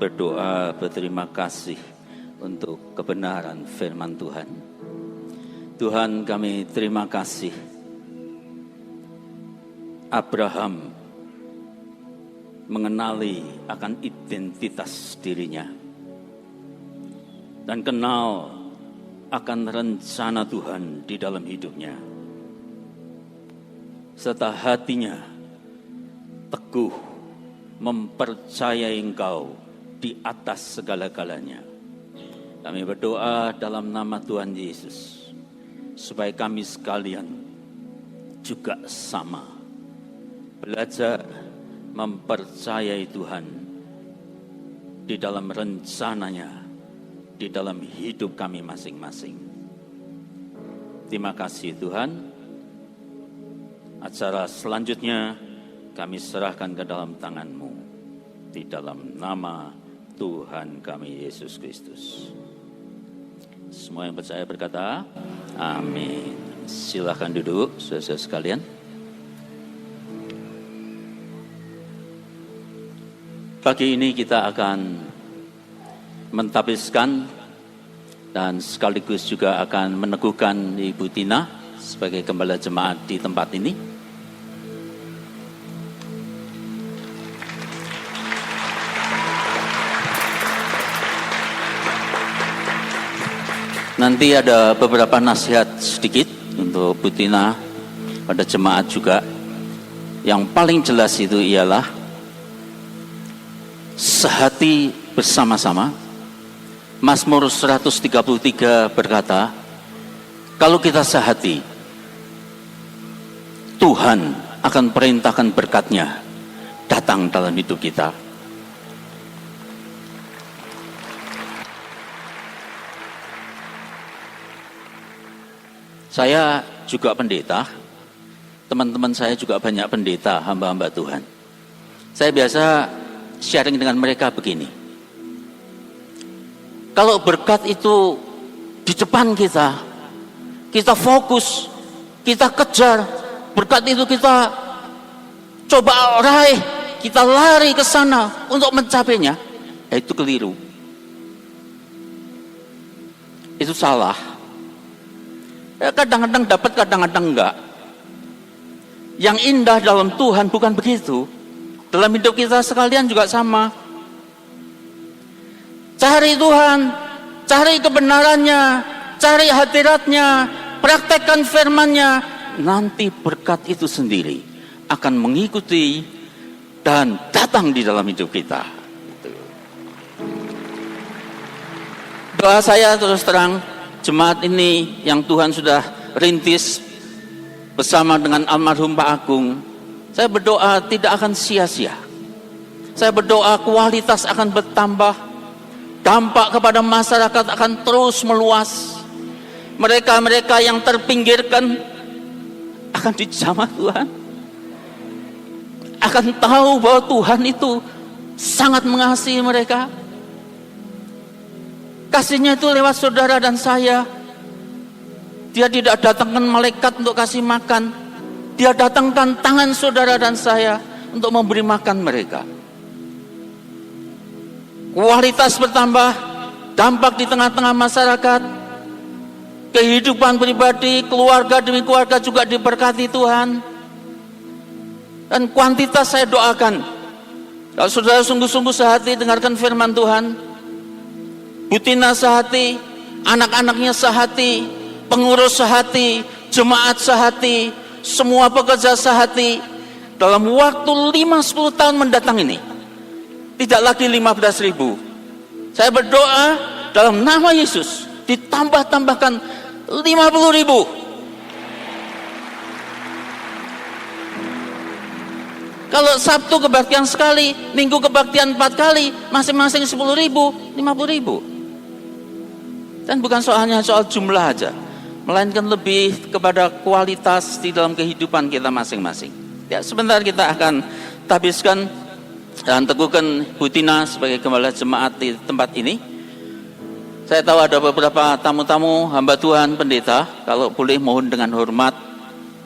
berdoa berterima kasih untuk kebenaran firman Tuhan. Tuhan, kami terima kasih Abraham mengenali akan identitas dirinya dan kenal akan rencana Tuhan di dalam hidupnya, serta hatinya teguh mempercayai Engkau di atas segala-galanya. Kami berdoa dalam nama Tuhan Yesus, supaya kami sekalian juga sama, belajar mempercayai Tuhan di dalam rencananya, di dalam hidup kami masing-masing. Terima kasih Tuhan. Acara selanjutnya kami serahkan ke dalam tangan-Mu, di dalam nama Tuhan kami Yesus Kristus. Semua yang percaya berkata, amin. Silakan duduk, saudara-saudara sekalian. Pagi ini kita akan mentapiskan dan sekaligus juga akan meneguhkan Ibu Tina sebagai gembala jemaat di tempat ini. Nanti ada beberapa nasihat sedikit untuk Bu Tina pada jemaat juga. Yang paling jelas itu ialah sehati bersama-sama. Mazmur 133 berkata, kalau kita sehati, Tuhan akan perintahkan berkat-Nya datang dalam hidup kita. Saya juga pendeta, teman-teman saya juga banyak pendeta, hamba-hamba Tuhan. Saya biasa sharing dengan mereka begini. Kalau berkat itu di depan kita fokus, kita kejar, berkat itu kita coba raih, kita lari ke sana untuk mencapainya, itu keliru. Itu salah. Kadang-kadang dapat, kadang-kadang enggak. Yang indah dalam Tuhan bukan begitu. Dalam hidup kita sekalian juga sama. Cari Tuhan, cari kebenarannya, cari hadiratnya, praktekkan firman-Nya. Nanti berkat itu sendiri akan mengikuti dan datang di dalam hidup kita. Doa saya terus terang, jemaat ini yang Tuhan sudah rintis bersama dengan almarhum Pak Agung, saya berdoa tidak akan sia-sia. Saya berdoa kualitas akan bertambah, dampak kepada masyarakat akan terus meluas. Mereka-mereka yang terpinggirkan akan dijamah Tuhan, akan tahu bahwa Tuhan itu sangat mengasihi mereka. Kasihnya itu lewat saudara dan saya. Dia tidak datangkan malaikat untuk kasih makan. Dia datangkan tangan saudara dan saya untuk memberi makan mereka. Kualitas bertambah, dampak di tengah-tengah masyarakat, kehidupan pribadi, keluarga demi keluarga juga diberkati Tuhan. Dan kuantitas saya doakan, kalau saudara sungguh-sungguh sehati dengarkan firman Tuhan, Bu Tina sehati, anak-anaknya sehati, pengurus sehati, jemaat sehati, semua pekerja sehati, dalam waktu 5-10 tahun mendatang ini, tidak lagi 15.000. Saya berdoa dalam nama Yesus, ditambah-tambahkan 50.000. Kalau Sabtu kebaktian sekali, Minggu kebaktian 4 kali, masing-masing 10.000, 50.000. Dan bukan soalnya soal jumlah aja, melainkan lebih kepada kualitas di dalam kehidupan kita masing-masing. Ya, sebentar kita akan habiskan dan teguhkan Bu Tina sebagai gembala jemaat di tempat ini. Saya tahu ada beberapa tamu-tamu hamba Tuhan, pendeta, kalau boleh mohon dengan hormat,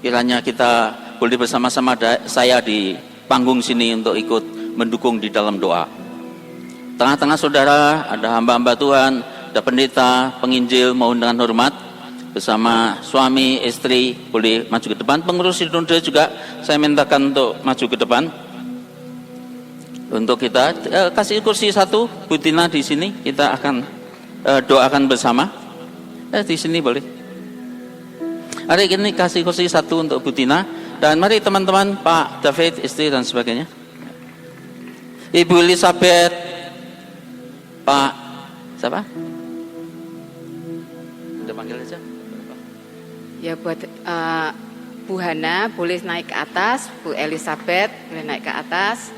kiranya kita boleh bersama-sama saya di panggung sini untuk ikut mendukung di dalam doa. Tengah-tengah saudara ada hamba-hamba Tuhan, ada pendeta, penginjil, mohon dengan hormat bersama suami, istri boleh maju ke depan. Pengurus sinode juga saya mintakan untuk maju ke depan. Untuk kita kasih kursi satu, Bu Tina di sini kita akan doakan bersama. Di sini boleh. Hari ini kasih kursi satu untuk Bu Tina dan mari teman-teman, Pak David, istri dan sebagainya. Ibu Elizabeth, Pak siapa? Udah panggil aja. Ya buat Bu Hana boleh naik ke atas, Bu Elizabeth boleh naik ke atas.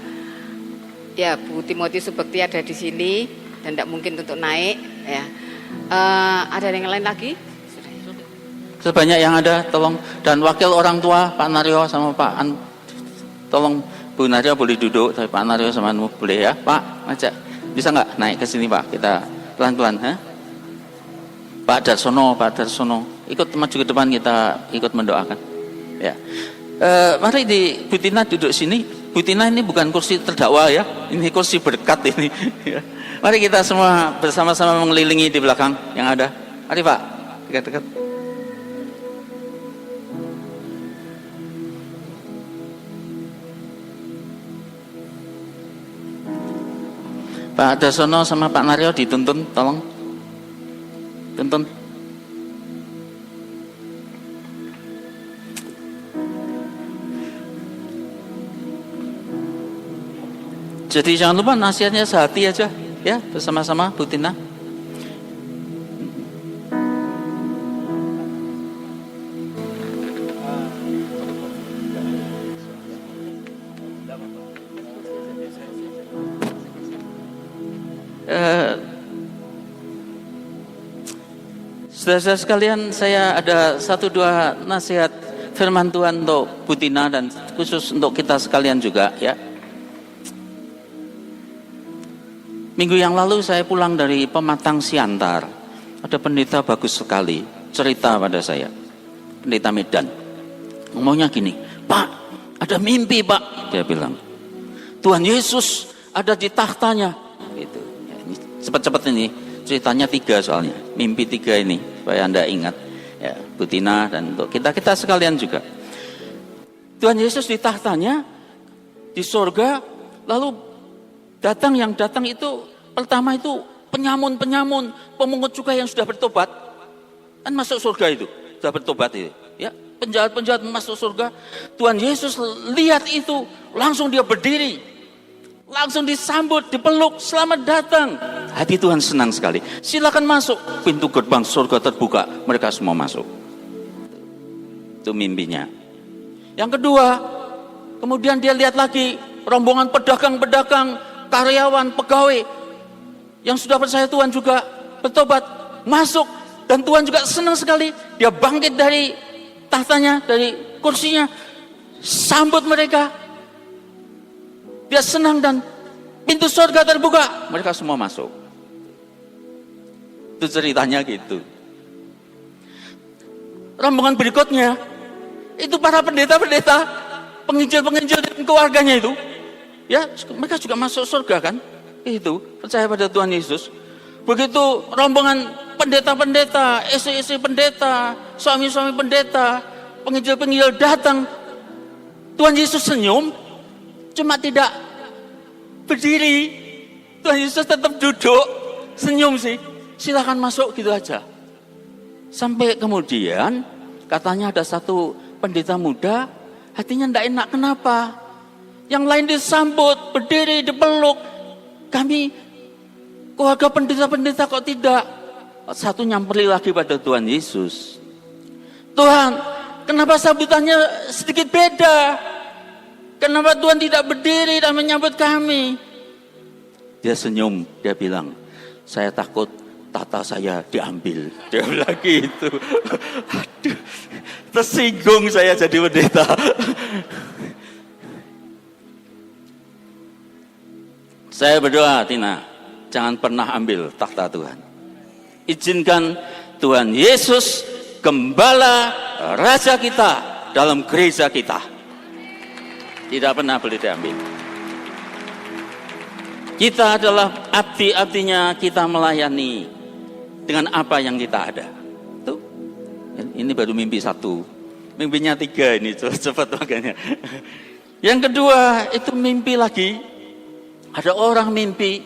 Ya Bu Timothy Subekti ada di sini dan tidak mungkin untuk naik. Ya ada yang lain lagi? Sebanyak yang ada, tolong. Dan wakil orang tua Pak Naryo sama Pak tolong Bu Naryo boleh duduk, tapi Pak Naryo sama Anu boleh ya, Pak. Ajak. Bisa nggak naik ke sini Pak? Kita pelan-pelan, ha? Pak Darsono ikut maju ke depan, kita ikut mendoakan. Ya, mari di Bu Tina duduk sini. Bu Tina ini bukan kursi terdakwa ya, ini kursi berkat ini. Mari kita semua bersama-sama mengelilingi di belakang yang ada. Mari Pak, dekat-dekat. Pak Dasono sama Pak Naryo dituntun, tolong. Tuntun. Jadi jangan lupa nasihatnya sehati aja, ya, bersama-sama Bu Tina. Saudara-saudara sekalian, saya ada 1-2 nasihat firman Tuhan untuk Bu Tina dan khusus untuk kita sekalian juga ya. Minggu yang lalu saya pulang dari Pematang Siantar. Ada pendeta bagus sekali cerita pada saya. Pendeta Medan. Ngomongnya gini, Pak, ada mimpi Pak, dia bilang. Tuhan Yesus ada di tahtanya. Gitu. Ya, ini cepat-cepat ini. Ceritanya 3 soalnya, mimpi 3 ini supaya Anda ingat ya, Bu Tina dan untuk kita sekalian juga. Tuhan Yesus di tahtanya di surga, lalu yang datang itu pertama itu penyamun, pemungut cukai yang sudah bertobat kan masuk surga itu, sudah bertobat itu ya, penjahat masuk surga. Tuhan Yesus lihat itu, langsung dia berdiri, langsung disambut, dipeluk, selamat datang. Hati Tuhan senang sekali. Silakan masuk. Pintu gerbang surga terbuka. Mereka semua masuk. Itu mimpinya. Yang kedua, kemudian dia lihat lagi rombongan pedagang-pedagang, karyawan, pegawai yang sudah percaya Tuhan juga bertobat, masuk. Dan Tuhan juga senang sekali. Dia bangkit dari tahtanya, dari kursinya, sambut mereka. Dia senang dan pintu surga terbuka. Mereka semua masuk. Itu ceritanya gitu. Rombongan berikutnya itu para pendeta-pendeta, penginjil-penginjil dan keluarganya itu. Ya, mereka juga masuk surga kan? Itu percaya pada Tuhan Yesus. Begitu rombongan pendeta-pendeta, istri-istri pendeta, suami-suami pendeta, penginjil-penginjil datang, Tuhan Yesus senyum, cuma tidak berdiri. Tuhan Yesus tetap duduk, senyum sih. Silakan masuk gitu aja. Sampai kemudian katanya ada satu pendeta muda, hatinya tidak enak, kenapa? Yang lain disambut, berdiri, dipeluk. Kami keluarga pendeta-pendeta kok tidak? Satu nyamperi lagi pada Tuhan Yesus. Tuhan, kenapa sambutannya sedikit beda? Kenapa Tuhan tidak berdiri dan menyambut kami? Dia senyum, dia bilang, saya takut tata saya diambil. Dia bilang gitu. Aduh, tersinggung saya jadi pendeta. Saya berdoa, Tina, jangan pernah ambil takhta Tuhan. Izinkan Tuhan Yesus, Gembala, Raja kita dalam gereja kita. Tidak pernah boleh diambil. Kita adalah abdi-abdinya, kita melayani dengan apa yang kita ada. Tuh, ini baru mimpi 1. Mimpinya 3 ini, cepat makanya. Yang kedua, itu mimpi lagi. Ada orang mimpi.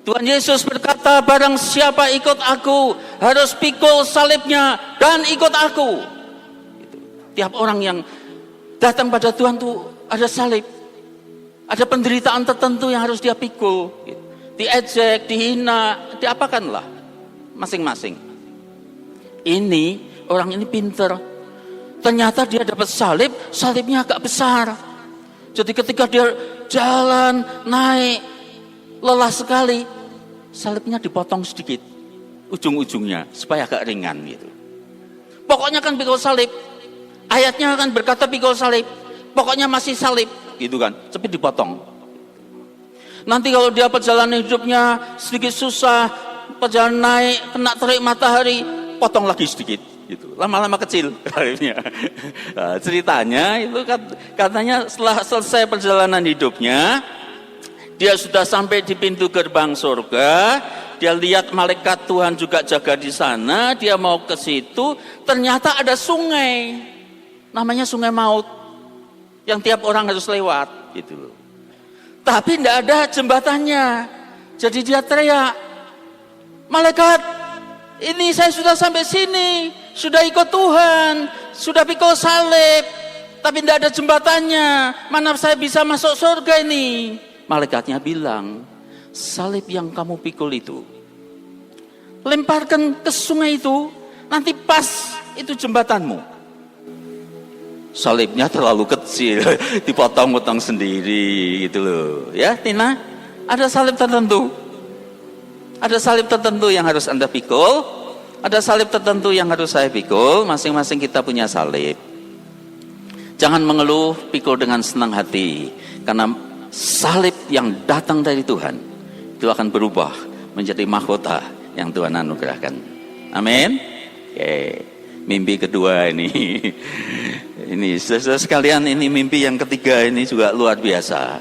Tuhan Yesus berkata, barang siapa ikut aku, harus pikul salibnya dan ikut aku. Tiap orang yang datang pada Tuhan tuh ada salib. Ada penderitaan tertentu yang harus dia pikul. Diejek, dihina, diapakanlah. Masing-masing. Ini, orang ini pinter. Ternyata dia dapat salib, salibnya agak besar. Jadi ketika dia jalan, naik, lelah sekali, salibnya dipotong sedikit. Ujung-ujungnya, supaya agak ringan gitu. Pokoknya kan pikul salib. Ayatnya kan berkata pikul salib. Pokoknya masih salib. Gitu kan, tapi dipotong. Nanti kalau dia perjalanan hidupnya sedikit susah, perjalanan naik, kena terik matahari, potong lagi sedikit. Gitu. Lama-lama kecil salibnya. Nah, ceritanya itu katanya setelah selesai perjalanan hidupnya, dia sudah sampai di pintu gerbang surga. Dia lihat malaikat Tuhan juga jaga di sana. Dia mau ke situ, ternyata ada sungai, namanya Sungai Maut, yang tiap orang harus lewat gitu loh. Tapi tidak ada jembatannya. Jadi dia teriak, malaikat, ini saya sudah sampai sini, sudah ikut Tuhan, sudah pikul salib, tapi tidak ada jembatannya. Mana saya bisa masuk surga ini? Malaikatnya bilang, salib yang kamu pikul itu, lemparkan ke sungai itu, nanti pas itu jembatanmu. Salibnya terlalu kecil, dipotong-potong sendiri gitu loh. Ya, Tina, ada salib tertentu. Ada salib tertentu yang harus Anda pikul, ada salib tertentu yang harus saya pikul, masing-masing kita punya salib. Jangan mengeluh, pikul dengan senang hati, karena salib yang datang dari Tuhan itu akan berubah menjadi mahkota yang Tuhan anugerahkan. Amin. Oke. Mimpi kedua ini. Ini saudara sekalian, ini mimpi yang ketiga ini juga luar biasa.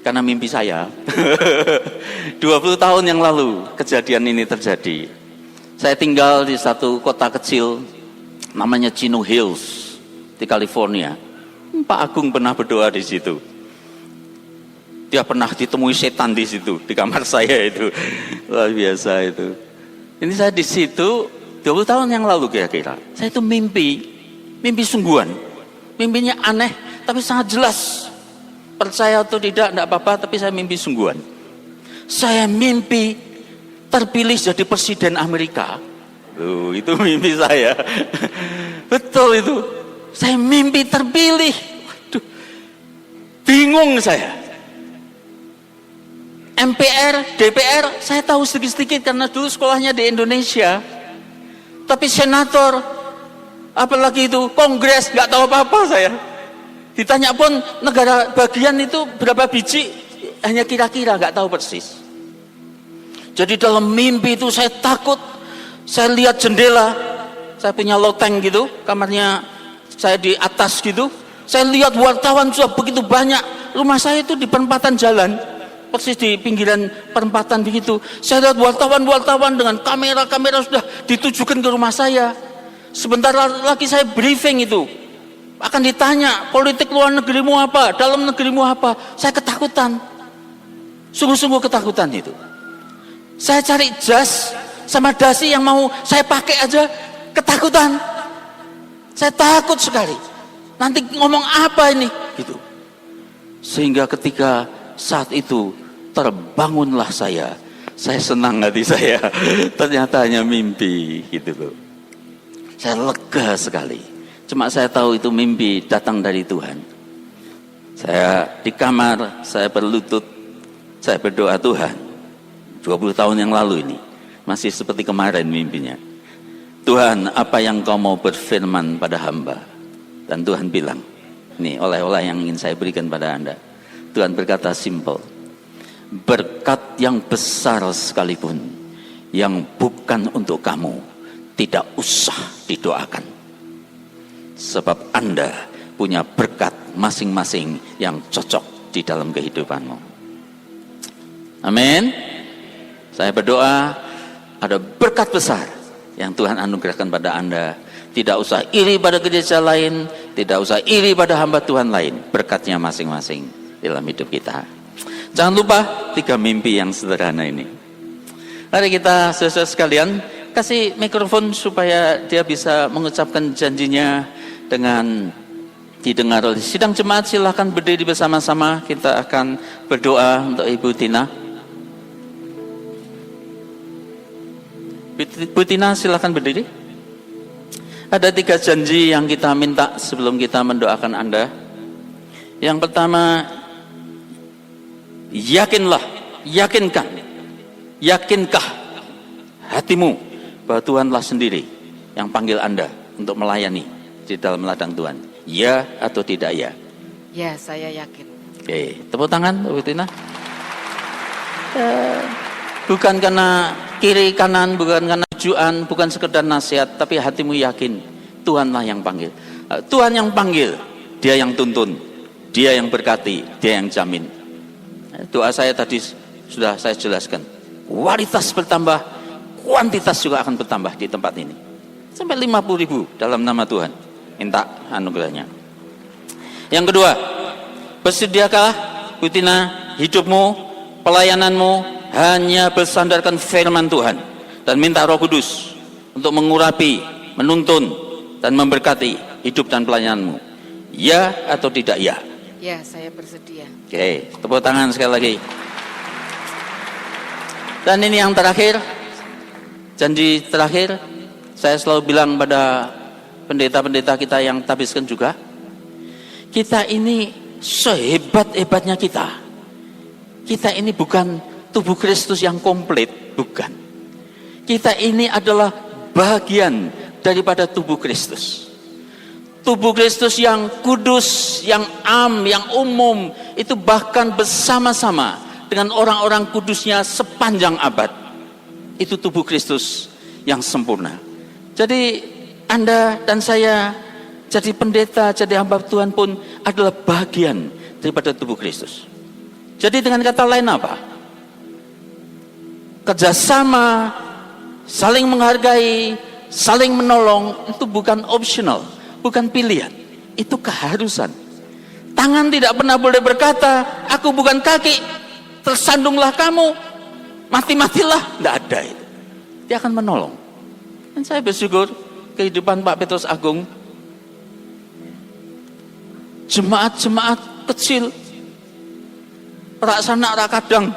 Karena mimpi saya 20 tahun yang lalu kejadian ini terjadi. Saya tinggal di satu kota kecil namanya Chino Hills di California. Pak Agung pernah berdoa di situ. Dia pernah ditemui setan di situ, di kamar saya itu. Luar biasa itu. Ini saya di situ 20 tahun yang lalu kira-kira. Saya itu mimpi sungguhan. Mimpinya aneh, tapi sangat jelas. Percaya atau tidak apa-apa, tapi saya mimpi sungguhan. Saya mimpi terpilih jadi presiden Amerika. Itu mimpi saya. Betul itu. Saya mimpi terpilih. Waduh, bingung saya. MPR, DPR, saya tahu sedikit-sedikit karena dulu sekolahnya di Indonesia. Tapi senator, apalagi itu kongres, nggak tahu apa-apa saya. Ditanya pun negara bagian itu berapa biji, hanya kira-kira, nggak tahu persis. Jadi dalam mimpi itu saya takut. Saya lihat jendela, saya punya loteng gitu, kamarnya saya di atas gitu. Saya lihat wartawan sudah begitu banyak. Rumah saya itu di perempatan jalan, persis di pinggiran perempatan begitu. Saya lihat wartawan dengan kamera sudah ditujukan ke rumah saya. Sebentar lagi saya briefing itu. Akan ditanya, politik luar negerimu apa, dalam negerimu apa. Saya ketakutan. Sungguh-sungguh ketakutan itu. Saya cari jas sama dasi yang mau saya pakai aja, ketakutan. Saya takut sekali. Nanti ngomong apa ini? Gitu. Sehingga ketika saat itu terbangunlah saya. Saya senang hati saya. Ternyata hanya mimpi gitu loh. Saya lega sekali. Cuma saya tahu itu mimpi datang dari Tuhan. Saya di kamar, saya berlutut, saya berdoa, Tuhan, 20 tahun yang lalu ini masih seperti kemarin mimpinya. Tuhan, apa yang kau mau berfirman pada hamba? Dan Tuhan bilang, ini oleh-oleh yang ingin saya berikan pada Anda. Tuhan berkata simple, berkat yang besar sekalipun yang bukan untuk kamu tidak usah didoakan, sebab Anda punya berkat masing-masing yang cocok di dalam kehidupanmu. Amin. Saya berdoa ada berkat besar yang Tuhan anugerahkan pada Anda. Tidak usah iri pada gereja lain, tidak usah iri pada hamba Tuhan lain. Berkatnya masing-masing dalam hidup kita. Jangan lupa 3 mimpi yang sederhana ini. Mari kita saudara sekalian kasih mikrofon supaya dia bisa mengucapkan janjinya dengan didengar oleh sidang jemaat. Silahkan berdiri bersama-sama. Kita akan berdoa untuk Ibu Tina. Bu Tina, silahkan berdiri. Ada 3 janji yang kita minta sebelum kita mendoakan Anda. Yang pertama, yakinkah hatimu bahwa Tuhanlah sendiri yang panggil Anda untuk melayani di dalam ladang Tuhan? Ya atau tidak ya? Ya, saya yakin. Oke, tepuk tangan Bu Tina. Bukan karena kiri kanan, bukan karena tujuan, bukan sekedar nasihat, tapi hatimu yakin Tuhanlah yang panggil. Tuhan yang panggil, Dia yang tuntun, Dia yang berkati, Dia yang jamin. Doa saya tadi sudah saya jelaskan. Kualitas bertambah, kuantitas juga akan bertambah di tempat ini. Sampai 50.000 dalam nama Tuhan. Minta anugerahnya. Yang kedua, bersediakah Bu Tina hidupmu, pelayananmu hanya bersandarkan firman Tuhan dan minta Roh Kudus untuk mengurapi, menuntun dan memberkati hidup dan pelayananmu. Ya atau tidak ya? Ya, saya bersedia. Oke, tepuk tangan sekali lagi. Dan ini yang terakhir, janji terakhir, saya selalu bilang pada pendeta-pendeta kita yang tabiskan juga, kita ini sehebat-hebatnya kita ini bukan tubuh Kristus yang komplit, bukan. Kita ini adalah bagian daripada tubuh Kristus. Tubuh Kristus yang kudus, yang yang umum, itu bahkan bersama-sama dengan orang-orang kudusnya sepanjang abad. Itu tubuh Kristus yang sempurna. Jadi Anda dan saya jadi pendeta, jadi hamba Tuhan pun adalah bagian daripada tubuh Kristus. Jadi dengan kata lain apa? Kerjasama, saling menghargai, saling menolong itu bukan optional, bukan pilihan, itu keharusan. Tangan tidak pernah boleh berkata, aku bukan kaki, tersandunglah kamu, mati-matilah. Tidak ada itu. Dia akan menolong. Dan saya bersyukur kehidupan Pak Petrus Agung, jemaat-jemaat kecil, raksana, rakadang,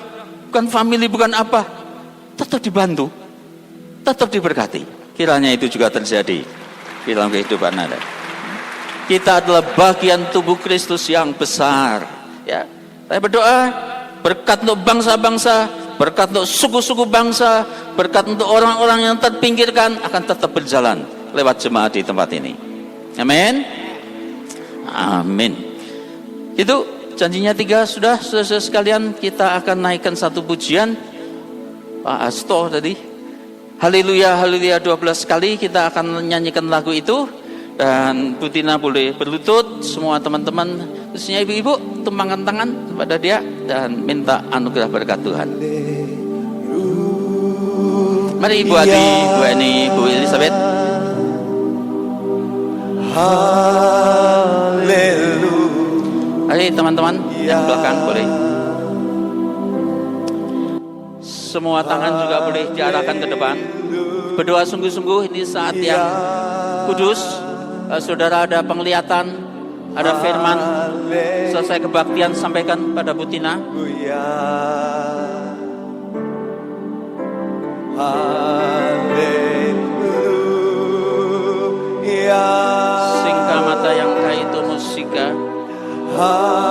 bukan family, bukan apa, tetap dibantu, tetap diberkati. Kiranya itu juga terjadi di dalam kehidupan Anda. Kita adalah bagian tubuh Kristus yang besar. Ya, saya berdoa berkat untuk bangsa-bangsa, berkat untuk suku-suku bangsa, berkat untuk orang-orang yang terpinggirkan akan tetap berjalan lewat jemaat di tempat ini. Amin. Amin. Itu janjinya 3 sudah, saudara sekalian. Kita akan naikkan satu pujian. Pak Asto tadi, haleluya, haleluya 12 kali kita akan nyanyikan lagu itu. Dan Bu Tina boleh berlutut, semua teman-teman, khususnya ibu-ibu, tumpangkan tangan kepada dia dan minta anugerah berkat Tuhan. Mari Ibu Adi, Bu Eni, Bu Elizabeth. Haleluya. Mari teman-teman yang belakang boleh. Semua tangan juga boleh diarahkan ke depan. Berdoa sungguh-sungguh, ini saat yang kudus. Saudara ada penglihatan, ada firman. Selesai kebaktian sampaikan pada Bu Tina. Singka mata yang kaitu musika. Haleluya.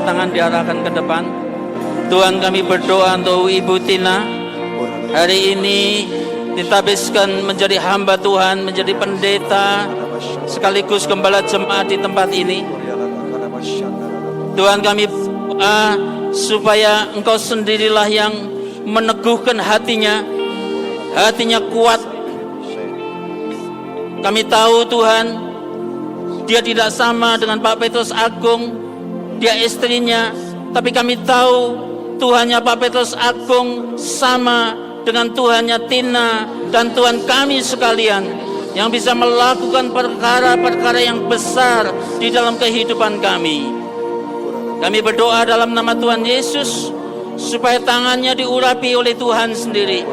semua tangan diarahkan ke depan. Tuhan, kami berdoa untuk Ibu Tina. Hari ini ditabiskan menjadi hamba Tuhan, menjadi pendeta, sekaligus gembala jemaat di tempat ini. Tuhan, kami berdoa supaya Engkau sendirilah yang meneguhkan hatinya kuat. Kami tahu Tuhan, dia tidak sama dengan Pak Petrus Agung, dia istrinya, tapi kami tahu Tuhannya Pak Petrus Agung sama dengan Tuhannya Tina dan Tuhan kami sekalian yang bisa melakukan perkara-perkara yang besar di dalam kehidupan kami. Kami berdoa dalam nama Tuhan Yesus supaya tangannya diurapi oleh Tuhan sendiri.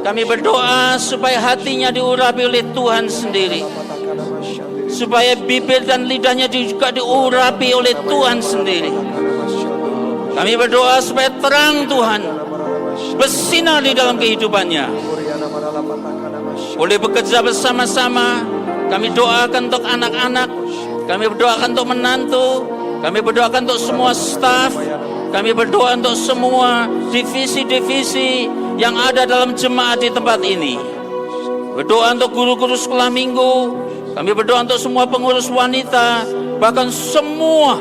Kami berdoa supaya hatinya diurapi oleh Tuhan sendiri. Supaya bibir dan lidahnya juga diurapi oleh Tuhan sendiri. Kami berdoa supaya terang Tuhan bersinar di dalam kehidupannya. Boleh bekerja bersama-sama. Kami doakan untuk anak-anak. Kami berdoakan untuk menantu. Kami berdoakan untuk semua staf. Kami berdoa untuk semua divisi-divisi yang ada dalam jemaat di tempat ini. Berdoa untuk guru-guru sekolah minggu. Kami berdoa untuk semua pengurus wanita. Bahkan semua,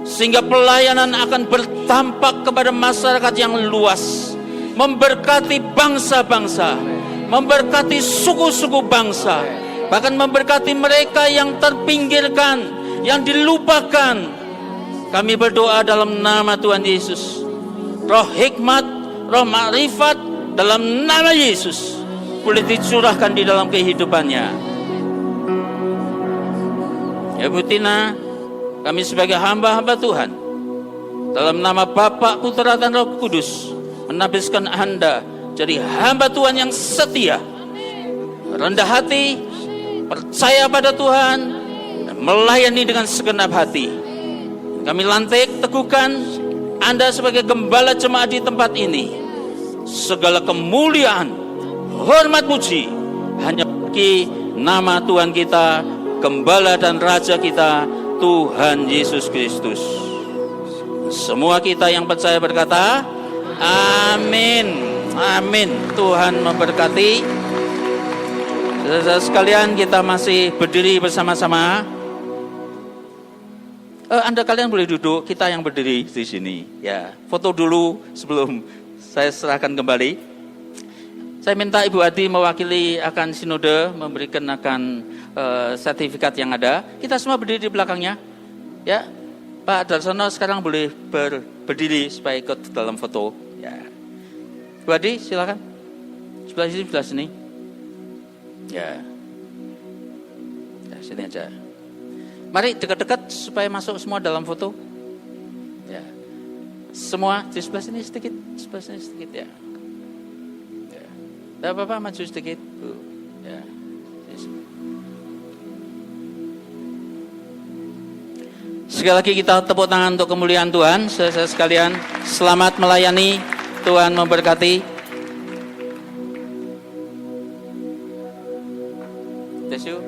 sehingga pelayanan akan berdampak kepada masyarakat yang luas, memberkati bangsa-bangsa, memberkati suku-suku bangsa, bahkan memberkati mereka yang terpinggirkan, yang dilupakan. Kami berdoa dalam nama Tuhan Yesus, roh hikmat, roh makrifat dalam nama Yesus boleh dicurahkan di dalam kehidupannya. Ya Bu Tina, kami sebagai hamba-hamba Tuhan, dalam nama Bapa, Putra dan Roh Kudus, menabiskan Anda jadi hamba Tuhan yang setia, rendah hati, percaya pada Tuhan, dan melayani dengan segenap hati. Kami lantik, teguhkan Anda sebagai gembala jemaat di tempat ini. Segala kemuliaan, hormat, puji hanya bagi nama Tuhan kita, Gembala dan Raja kita, Tuhan Yesus Kristus. Semua kita yang percaya berkata, amin. Amin. Tuhan memberkati. Saudara sekalian, kita masih berdiri bersama-sama. Anda kalian boleh duduk, kita yang berdiri di sini. Ya, foto dulu sebelum saya serahkan kembali. Saya minta Ibu Adi mewakili akan sinode, memberikan akan sertifikat yang ada. Kita semua berdiri di belakangnya. Ya, Pak Darsono sekarang boleh berdiri supaya ikut dalam foto. Ya, Ibu Adi silakan. Sebelah sini. Ya, sini aja. Mari dekat-dekat supaya masuk semua dalam foto. Ya. Semua di sebelah sini sedikit, ya. Ya. Tidak apa-apa, maju sedikit, Bu. Ya. Sekali lagi kita tepuk tangan untuk kemuliaan Tuhan. Saudara sekalian, selamat melayani. Tuhan memberkati. Bless you.